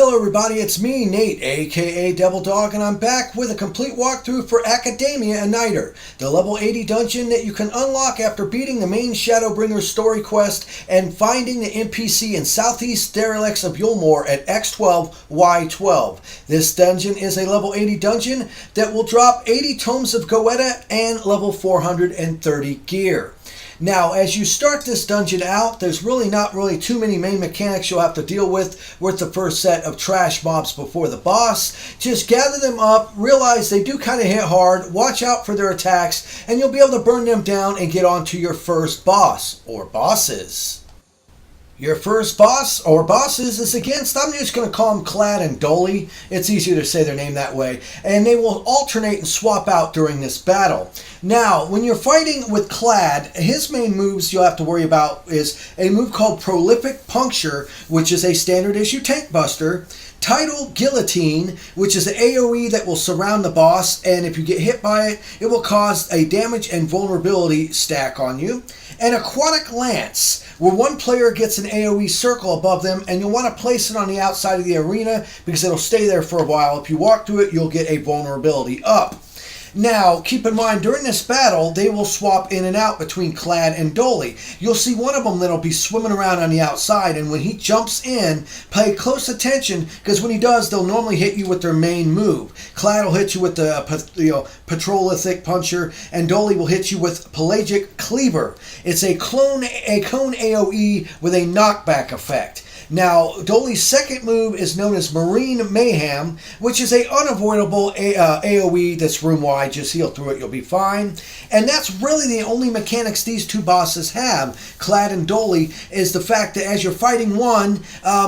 Hello everybody, it's me, Nate, aka Devil Dog, and I'm back with a complete walkthrough for Akadaemia Anyder, the level 80 dungeon that you can unlock after beating the main Shadowbringers story quest and finding the NPC in Southeast Derelicts of Yulmore at X12Y12. This dungeon is a level 80 dungeon that will drop 80 tomes of Goetta and level 430 gear. Now, as you start this dungeon out, there's not really too many main mechanics you'll have to deal with the first set of trash mobs before the boss. Just gather them up, realize they do kind of hit hard, watch out for their attacks, and you'll be able to burn them down and get on to your first boss, or bosses. Your first boss, or bosses, is against, I'm just going to call them Clad and Dolly. It's easier to say their name that way. And they will alternate and swap out during this battle. Now, when you're fighting with Clad, his main moves you'll have to worry about is a move called Prolific Puncture, which is a standard issue tank buster. Tidal Guillotine, which is an AoE that will surround the boss, and if you get hit by it, it will cause a damage and vulnerability stack on you. And Aquatic Lance, where one player gets an AoE circle above them, and you'll want to place it on the outside of the arena because it'll stay there for a while. If you walk through it, you'll get a vulnerability up. Now, keep in mind, during this battle, they will swap in and out between Clad and Dolly. You'll see one of them that'll be swimming around on the outside, and when he jumps in, pay close attention, because when he does, they'll normally hit you with their main move. Clad will hit you with the Prolific Puncher, and Dolly will hit you with Pelagic Cleaver. It's a cone AoE with a knockback effect. Now, Dolly's second move is known as Marine Mayhem, which is a unavoidable AoE that's room-wide. Just heal through it, you'll be fine. And that's really the only mechanics these two bosses have, Clad and Dolly, is the fact that as you're fighting one,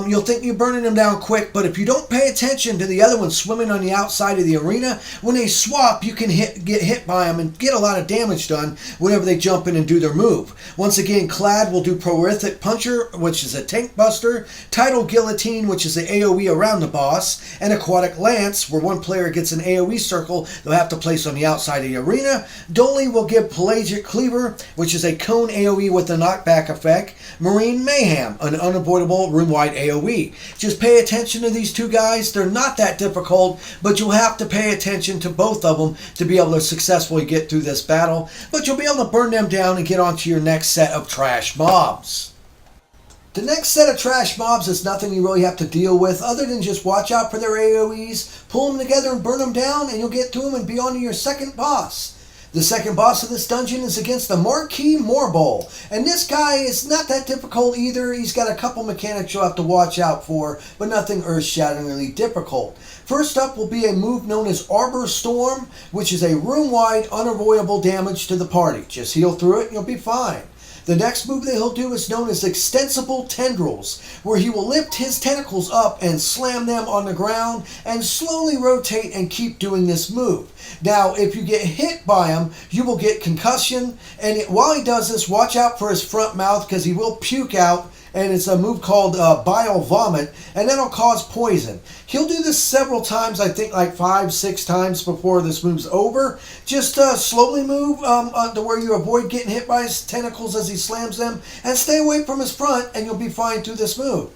you'll think you're burning them down quick, but if you don't pay attention to the other one swimming on the outside of the arena, when they swap, you can get hit by them and get a lot of damage done whenever they jump in and do their move. Once again, Clad will do Prolific Puncher, which is a tank buster, Tidal Guillotine, which is the AoE around the boss, and Aquatic Lance, where one player gets an AoE circle they'll have to place on the outside of the arena. Dolly will give Pelagic Cleaver, which is a cone AoE with a knockback effect. Marine Mayhem, an unavoidable room-wide AoE. Just pay attention to these two guys. They're not that difficult, but you'll have to pay attention to both of them to be able to successfully get through this battle. But you'll be able to burn them down and get onto your next set of trash mobs. The next set of trash mobs is nothing you really have to deal with other than just watch out for their AoEs, pull them together and burn them down, and you'll get through them and be on to your second boss. The second boss of this dungeon is against the Marquis Morbol, and this guy is not that difficult either. He's got a couple mechanics you'll have to watch out for, but nothing earth-shatteringly difficult. First up will be a move known as Arbor Storm, which is a room-wide unavoidable damage to the party. Just heal through it and you'll be fine. The next move that he'll do is known as Extensible Tendrils, where he will lift his tentacles up and slam them on the ground and slowly rotate and keep doing this move. Now, if you get hit by him, you will get concussion, and while he does this, watch out for his front mouth because he will puke out, and it's a move called Bile Vomit, and that'll cause poison. He'll do this several times, I think like 5-6 times before this move's over. Just slowly move to where you avoid getting hit by his tentacles as he slams them, and stay away from his front, and you'll be fine through this move.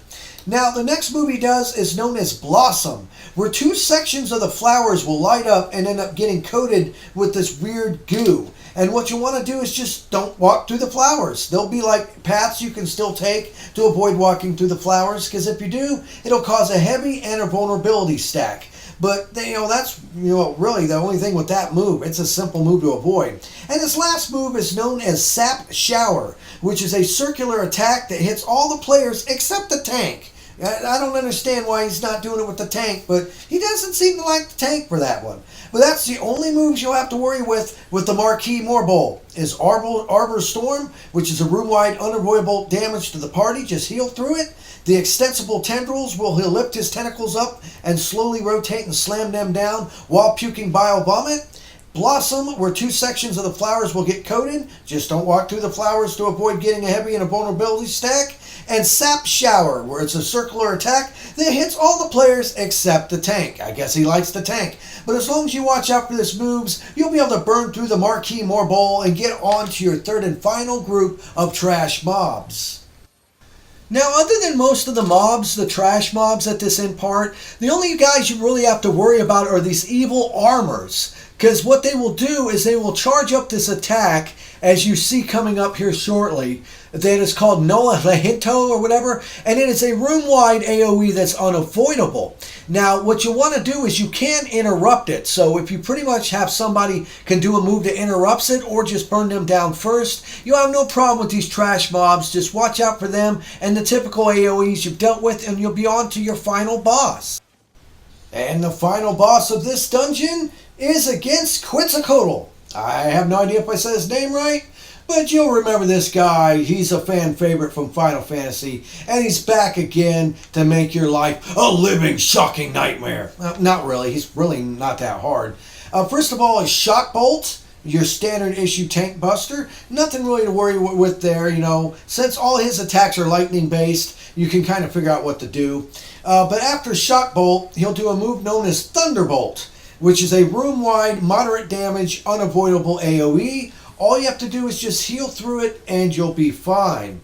Now, the next move he does is known as Blossom, where two sections of the flowers will light up and end up getting coated with this weird goo. And what you want to do is just don't walk through the flowers. There'll be like paths you can still take to avoid walking through the flowers, because if you do, it'll cause a heavy and a vulnerability stack. But that's really the only thing with that move. It's a simple move to avoid. And this last move is known as Sap Shower, which is a circular attack that hits all the players except the tank. I don't understand why he's not doing it with the tank, but he doesn't seem to like the tank for that one. But that's the only moves you'll have to worry with the Marquis Morbol, is Arbor Storm, which is a room-wide unavoidable damage to the party. Just heal through it. The Extensible Tendrils he'll lift his tentacles up and slowly rotate and slam them down while puking Bile Vomit. Blossom, where two sections of the flowers will get coated. Just don't walk through the flowers to avoid getting a heavy and a vulnerability stack. And Sap Shower, where it's a circular attack that hits all the players except the tank. I guess he likes the tank. But as long as you watch out for these moves, you'll be able to burn through the Marquis Morbol and get on to your third and final group of trash mobs. Now, other than most of the mobs, the trash mobs at this end part, the only guys you really have to worry about are these evil armors. Because what they will do is they will charge up this attack, as you see coming up here shortly, that is called Lv80 or whatever, and it is a room-wide AoE that's unavoidable. Now, what you want to do is you can interrupt it. So if you pretty much have somebody can do a move that interrupts it or just burn them down first, you have no problem with these trash mobs. Just watch out for them and the typical AoEs you've dealt with, and you'll be on to your final boss. And the final boss of this dungeon is against Quincy Kotal. I have no idea if I said his name right, but you'll remember this guy. He's a fan favorite from Final Fantasy, and he's back again to make your life a living, shocking nightmare. Not really. He's really not that hard. First of all, is Shock Bolt, your standard issue tank buster. Nothing really to worry with there, you know. Since all his attacks are lightning based, you can kind of figure out what to do. But after Shock Bolt, he'll do a move known as Thunderbolt, which is a room-wide, moderate damage, unavoidable AoE. All you have to do is just heal through it and you'll be fine.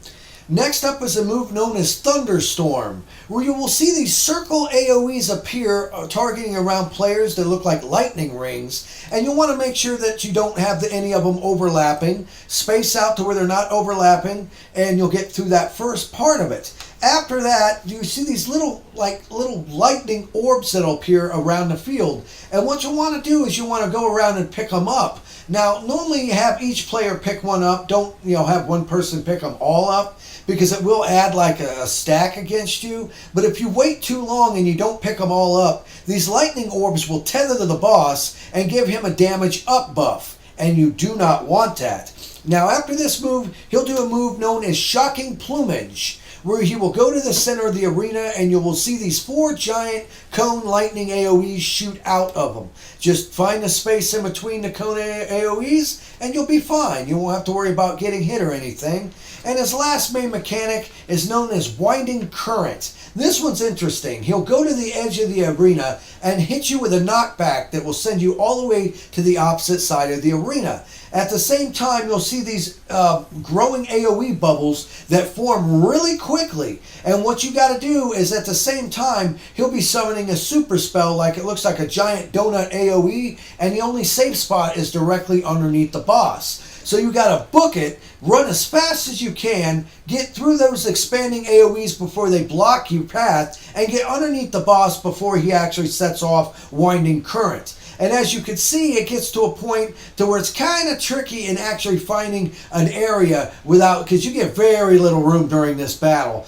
Next up is a move known as Thunderstorm, where you will see these circle AoEs appear targeting around players that look like lightning rings, and you'll want to make sure that you don't have any of them overlapping. Space out to where they're not overlapping, and you'll get through that first part of it. After that, you see these little lightning orbs that'll appear around the field, and what you want to do is you want to go around and pick them up. Now, normally you have each player pick one up. Don't have one person pick them all up, because it will add like a stack against you. But if you wait too long and you don't pick them all up, these lightning orbs will tether to the boss and give him a damage up buff, and you do not want that. Now, after this move, he'll do a move known as Shocking Plumage, where he will go to the center of the arena and you will see these 4 giant cone lightning AoEs shoot out of them. Just find the space in between the cone AoEs and you'll be fine. You won't have to worry about getting hit or anything. And his last main mechanic is known as Winding Current. This one's interesting. He'll go to the edge of the arena and hit you with a knockback that will send you all the way to the opposite side of the arena. At the same time, you'll see these growing AoE bubbles that form really quickly. And what you got to do is at the same time, he'll be summoning a super spell like it looks like a giant donut AoE, and the only safe spot is directly underneath the boss. So you got to book it, run as fast as you can, get through those expanding AoEs before they block your path, and get underneath the boss before he actually sets off Winding Current. And as you can see, it gets to a point to where it's kind of tricky in actually finding an area without, because you get very little room during this battle,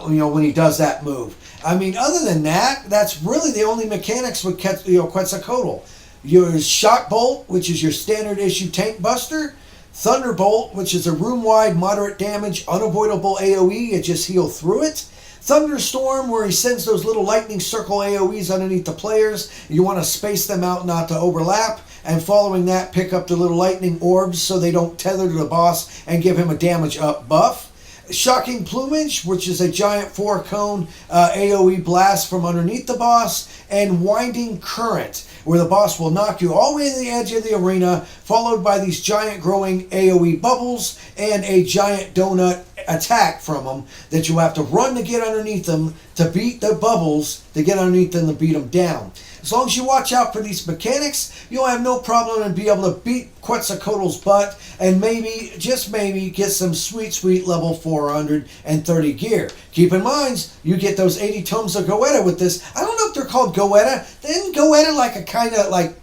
when he does that move. I mean, other than that, that's really the only mechanics with Quincy Kotal. Your Shock Bolt, which is your standard issue tank buster. Thunderbolt, which is a room-wide, moderate damage, unavoidable AoE, you just heal through it. Thunderstorm, where he sends those little lightning circle AoEs underneath the players. You want to space them out not to overlap. And following that, pick up the little lightning orbs so they don't tether to the boss and give him a damage up buff. Shocking Plumage, which is a giant 4-cone AoE blast from underneath the boss. And Winding Current, where the boss will knock you all the way to the edge of the arena, followed by these giant growing AoE bubbles and a giant donut attack from them that you have to run to get underneath them to beat the bubbles, to get underneath them to beat them down. As long as you watch out for these mechanics, you'll have no problem in being able to beat Quincy Kotal's butt and maybe, just maybe, get some sweet level 430 gear. Keep in mind, you get those 80 tomes of Goetta with this. I don't know if they're called Goetta. Isn't Goetta like a kind of like,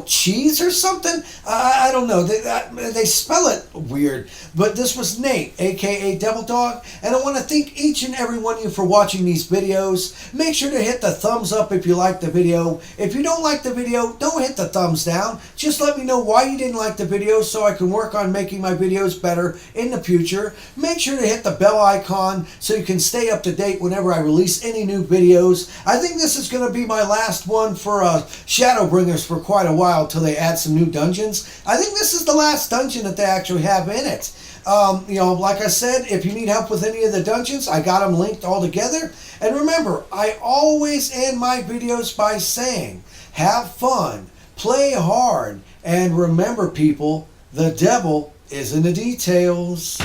cheese or something? I don't know. They spell it weird. But this was Nate, a.k.a. Devil Dog, and I want to thank each and every one of you for watching these videos. Make sure to hit the thumbs up if you like the video. If you don't like the video, don't hit the thumbs down. Just let me know why you didn't like the video so I can work on making my videos better in the future. Make sure to hit the bell icon so you can stay up to date whenever I release any new videos. I think this is going to be my last one for Shadowbringers for quite a while till they add some new dungeons. I think this is the last dungeon that they actually have in it. Like I said, if you need help with any of the dungeons, I got them linked all together. And remember, I always end my videos by saying, have fun, play hard, and remember people, the devil is in the details.